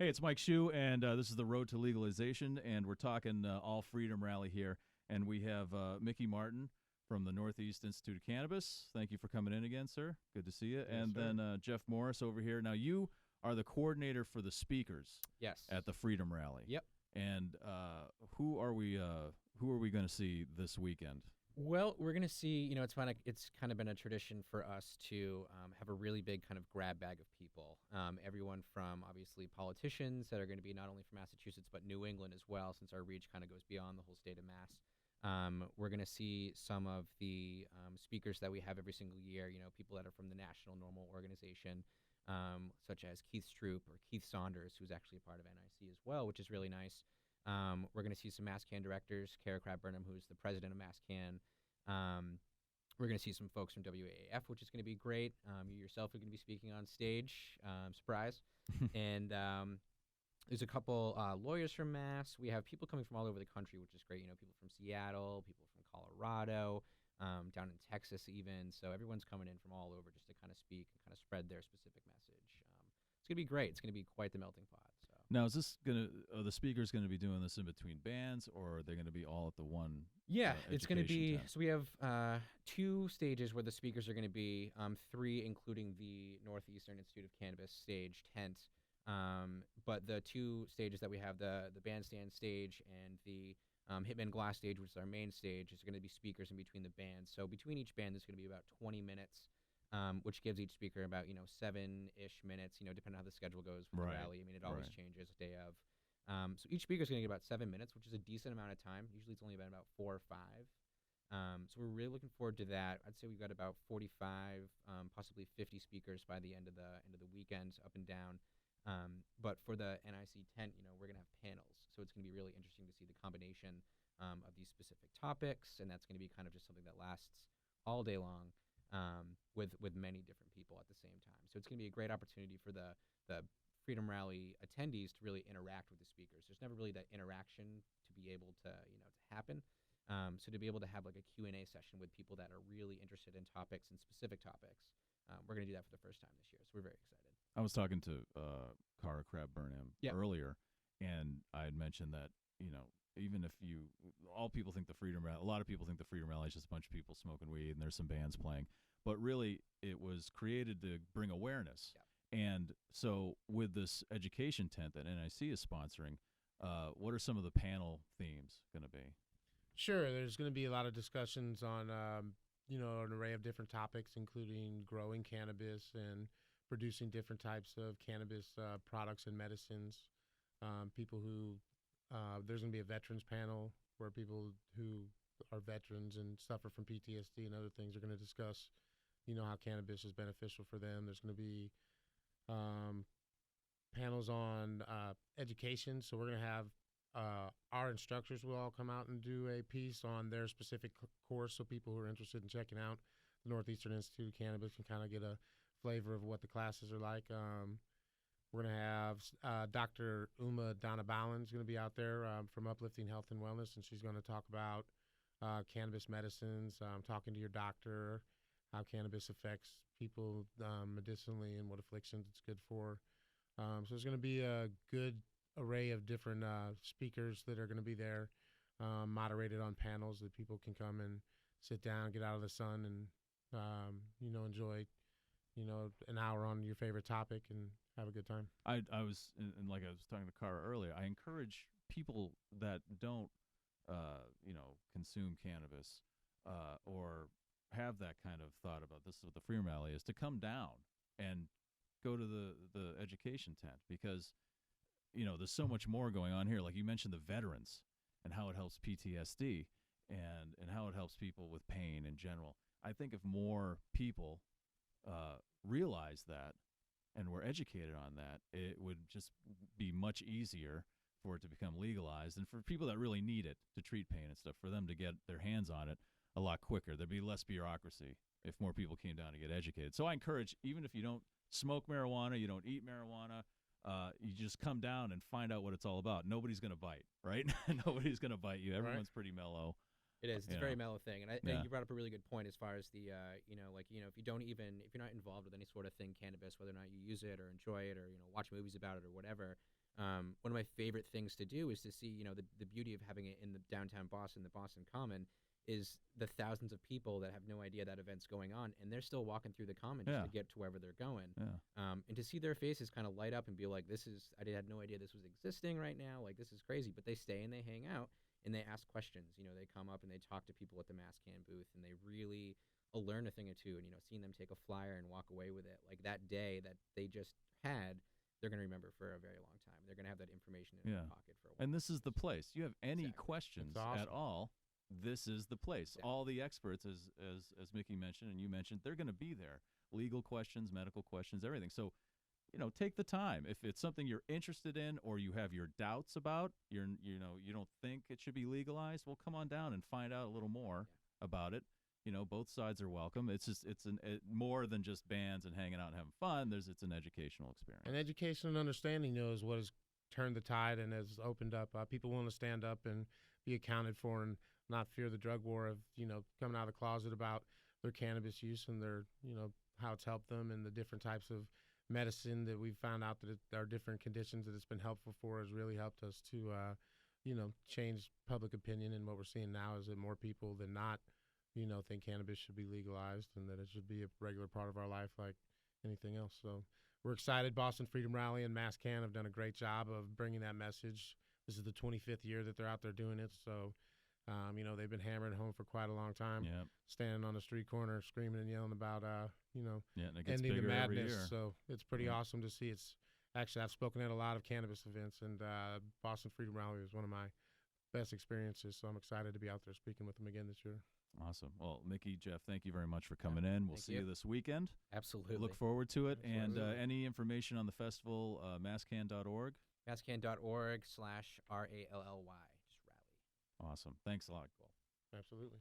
Hey, it's Mike Shue, and this is the Road to Legalization, and we're talking All Freedom Rally here. And we have Mickey Martin from the Northeast Institute of Cannabis. Thank you for coming in again, sir. Good to see you. Yes, and sir. then Jeff Morris over here. Now, you are the coordinator for the speakers Yes. at the Freedom Rally. Yep. And who are we going to see this weekend? Well, we're gonna see. It's fun. It's kind of been a tradition for us to have a really big kind of grab bag of people. Everyone from obviously politicians that are going to be not only from Massachusetts but New England as well, since our reach kind of goes beyond the whole state of Mass. We're going to see some of the speakers that we have every single year. People that are from the National Normal Organization, such as Keith Stroop or Keith Saunders, who's actually a part of NIC as well, which is really nice. We're going to see some MassCan directors, Kara Crab-Burnham, who's the president of MassCan. We're going to see some folks from WAAF, which is going to be great. You yourself are going to be speaking on stage. Surprise. And there's a couple lawyers from Mass. We have people coming from all over the country, which is great. People from Seattle, people from Colorado, down in Texas even. So everyone's coming in from all over just to kind of speak and kind of spread their specific message. It's going to be great. It's going to be quite the melting pot. So. Now, is this are the speakers going to be doing this in between bands, or are they going to be all at the one? Yeah, it's going to be. tent? So we have 2 stages where the speakers are going to be, 3 including the Northeastern Institute of Cannabis stage tent. But the 2 stages that we have, the bandstand stage and the Hitman Glass stage, which is our main stage, is going to be speakers in between the bands. So between each band, there's going to be about 20 minutes. Which gives each speaker about 7-ish minutes, depending on how the schedule goes for the rally. I mean, it always changes day of. So each speaker is going to get about 7 minutes, which is a decent amount of time. Usually it's only been about 4 or 5. So we're really looking forward to that. I'd say we've got about 45, possibly 50 speakers by the end of the weekend, up and down. But for the NIC tent, we're going to have panels, so it's going to be really interesting to see the combination of these specific topics, and that's going to be kind of just something that lasts all day long. With many different people at the same time. So it's going to be a great opportunity for the Freedom Rally attendees to really interact with the speakers. There's never really that interaction to be able to happen. So to be able to have like a Q&A session with people that are really interested in topics and specific topics, we're going to do that for the first time this year. So we're very excited. I was talking to Kara Crab-Burnham earlier, and I had mentioned that, even if all people think a lot of people think the Freedom Rally is just a bunch of people smoking weed and there's some bands playing, but really it was created to bring awareness. And so with this education tent that NIC is sponsoring, what are some of the panel themes going to be? Sure, there's going to be a lot of discussions on, an array of different topics, including growing cannabis and producing different types of cannabis products and medicines. There's going to be a veterans panel where people who are veterans and suffer from PTSD and other things are going to discuss, how cannabis is beneficial for them. There's going to be panels on education. So we're going to have our instructors will all come out and do a piece on their specific course, so people who are interested in checking out the Northeastern Institute of Cannabis can kind of get a flavor of what the classes are like. We're going to have Dr. Uma Donabalan is going to be out there from Uplifting Health and Wellness, and she's going to talk about cannabis medicines, talking to your doctor, how cannabis affects people medicinally and what afflictions it's good for. So there's going to be a good array of different speakers that are going to be there, moderated on panels that people can come and sit down, get out of the sun, and enjoy an hour on your favorite topic and have a good time. I was, and like I was talking to Cara earlier, I encourage people that don't, consume cannabis or have that kind of thought about this is what the Freedom Rally is, to come down and go to the education tent, because, there's so much more going on here. Like you mentioned the veterans and how it helps PTSD and how it helps people with pain in general. I think if more people realize that and were educated on that, it would just be much easier for it to become legalized, and for people that really need it to treat pain and stuff, for them to get their hands on it a lot quicker. There'd be less bureaucracy if more people came down to get educated. So I encourage, even if you don't smoke marijuana, you don't eat marijuana, you just come down and find out what it's all about. Nobody's going to bite, right? Nobody's going to bite you. Everyone's pretty mellow. It is. It's a very mellow thing. And I think Yeah. you brought up a really good point as far as the, if you're not involved with any sort of thing, cannabis, whether or not you use it or enjoy it or, watch movies about it or whatever, One of my favorite things to do is to see, the beauty of having it in the downtown Boston, the Boston Common, is the thousands of people that have no idea that event's going on, and they're still walking through the Common just Yeah. to get to wherever they're going. Yeah. And to see their faces kind of light up and be like, I had no idea this was existing right now. Like, this is crazy. But they stay and they hang out and they ask questions. They come up and they talk to people at the Mass Can booth, and they really learn a thing or two. And, seeing them take a flyer and walk away with it, like that day that they just had, they're going to remember for a very long time. They're going to have that information in their pocket for a while. And this is the place. You have any Exactly. questions That's awesome. at all, this is the place. Exactly. All the experts, as Mickey mentioned and you mentioned, they're going to be there. Legal questions, medical questions, everything. So, take the time. If it's something you're interested in or you have your doubts about, you don't think it should be legalized, well, come on down and find out a little more about it. Both sides are welcome. It's more than just bands and hanging out and having fun. It's an educational experience. And education and understanding, is what has turned the tide and has opened up. People want to stand up and be accounted for and not fear the drug war of, coming out of the closet about their cannabis use and their, how it's helped them and the different types of medicine that we've found out that there are different conditions that it's been helpful for has really helped us to, change public opinion. And what we're seeing now is that more people than not, think cannabis should be legalized and that it should be a regular part of our life like anything else. So we're excited. Boston Freedom Rally and Mass Can have done a great job of bringing that message. This is the 25th year that they're out there doing it. So, they've been hammering home for quite a long time, standing on the street corner, screaming and yelling about, and it gets ending the bigger every madness. year. So it's pretty awesome to see. It's actually, I've spoken at a lot of cannabis events, and Boston Freedom Rally was one of my best experiences. So I'm excited to be out there speaking with them again this year. Awesome. Well, Mickey, Jeff, thank you very much for coming in. We'll Thank see you. you this weekend. Absolutely. Look forward to it. And Absolutely. any information on the festival, masscan.org. Masscan.org/RALLY. Just rally. Awesome. Thanks a lot. Absolutely.